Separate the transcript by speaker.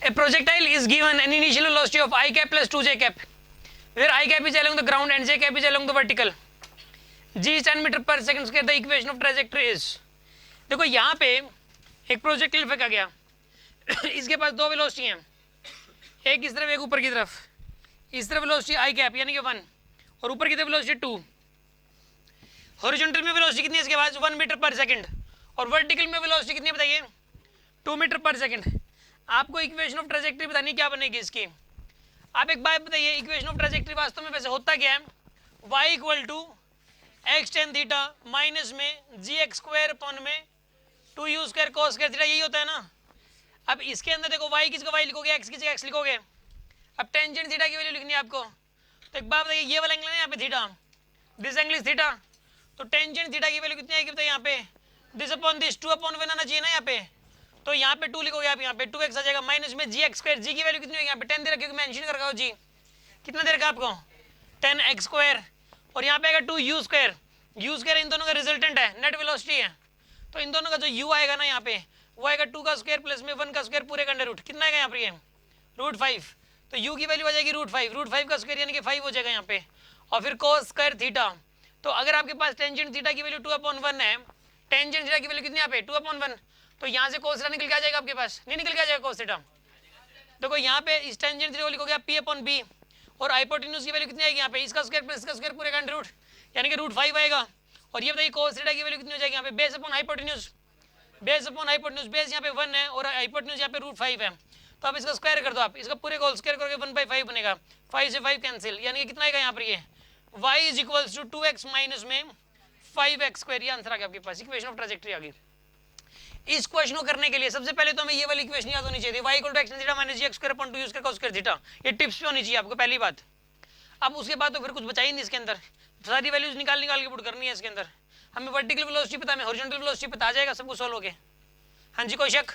Speaker 1: A projectile is given an initial velocity of I cap plus 2j cap, where I cap is along the ground and j cap is along the vertical. G is 10 metre पर second square. The equation of trajectory is. देखो यहाँ पे एक projectile फेंका गया. इसके पास दो velocity हैं, एक इस तरफ एक ऊपर की तरफ. इस तरफ वेलोसिटी I cap यानी कि 1 और ऊपर की तरफ वेलोसिटी 2. हॉरिजॉन्टल में वेलोसिटी कितनी है इसके पास 1 मीटर पर सेकंड और वर्टिकल में वेलोसिटी कितनी बताइए 2 मीटर पर सेकंड. आपको इक्वेशन ऑफ ट्रैजेक्टरी बतानी क्या बनेगी इसकी. आप एक बात बताइए, इक्वेशन ऑफ ट्रैजेक्टरी वास्तव में वैसे होता क्या है, y equal to x tan theta minus में जी एक्स स्क्वायर अपॉन में 2u square cos square theta, यही होता है ना. अब इसके अंदर देखो y किसका y लिखोगे, x की जगह x लिखोगे. अब टेंजेंट थीटा की वैल्यू लिखनी है आपको. तो एक बात बताइए, ये वाला एंगल है यहाँ पे theta, this angle is theta. तो टेंजेंट थीटा की वैल्यू कितनी आएगी बताइए यहाँ पे, दिस अपॉन दिस 2 अपॉन 1 आना चाहिए ना यहाँ पे. तो यहाँ पे 2 लिखोगे आप, यहाँ पे 2x आ जाएगा माइनस में जी एक्स स्क्वायर. जी की वैल्यू कितनी होगी यहाँ पे 10 दे रखी, मेंशन कर रखा हो. जी कितना दे रखा आपको 10x स्क्वायर और यहाँ पे आएगा 2u स्क्वायर. u स्क्वायर इन दोनों का रिजल्टेंट है, नेट वेलोसिटी है. तो इन दोनों का जो u आएगा ना यहाँ पे वो आएगा 2 का स्क्वायर प्लस में 1 का स्क्वायर पूरे का अंडर रूट. कितना आएगा यहाँ पे ये √5. तो u की वैल्यू आ जाएगी √5 का स्क्वायर यानी कि 5 हो जाएगा यहाँ पे. और फिर cos स्क्वायर थीटा. तो अगर आपके पास टेंजेंट थीटा की वैल्यू 2/1 है, टेंजेंट थीटा की वैल्यू कितनी यहाँ पे 2/1, तो यहाँ से cos थीटा निकल के आ जाएगा आपके पास, नहीं निकल के आ जाएगा cos थीटा. देखो यहाँ पे इस टेंजेंट थीटा को लिखोगे आप p/b और हाइपोटेन्यूज की वैल्यू कितनी आएगी यहाँ पे, इसका स्क्वायर प्लस इसका स्क्वायर पूरे का अंडर रूट यानी कि √5 आएगा. और ये बताइए cos थीटा की वैल्यू कितनी हो जाएगी यहाँ पे, base upon hypotenuse. Base upon hypotenuse, base यहाँ पे 1 है और हाइपोटेन्यूज यहाँ पे √5 है. तो आप इसका स्क्वायर कर दो, आप इसका पूरे को स्क्वायर करोगे 1/5 बनेगा. 5 से 5 कैंसिल यानी कि कितना आएगा यहाँ पर, ये y is equals to 2x minus में 5x स्क्वायर. ये आंसर आ गया आपके पास, इक्वेशन ऑफ ट्रैजेक्टरी आ गई. इस क्वेश्चन को करने के लिए सबसे पहले तो हमें ये वाली इक्वेशन याद होनी चाहिए, y equal to x theta minus g x square upon 2u square cos square theta. ये टिप्स पे होनी चाहिए आपको पहली बात. अब उसके बाद तो फिर कुछ बचा ही नहीं इसके अंदर, सारी वैल्यूज निकाल के पुट करनी है इसके अंदर. हमें वर्टिकल वेलोसिटी पता है, हमें हॉरिजॉन्टल वेलोसिटी पता आ जाएगा, सब कुछ सॉल्व हो गया. हाँ जी, कोई शक.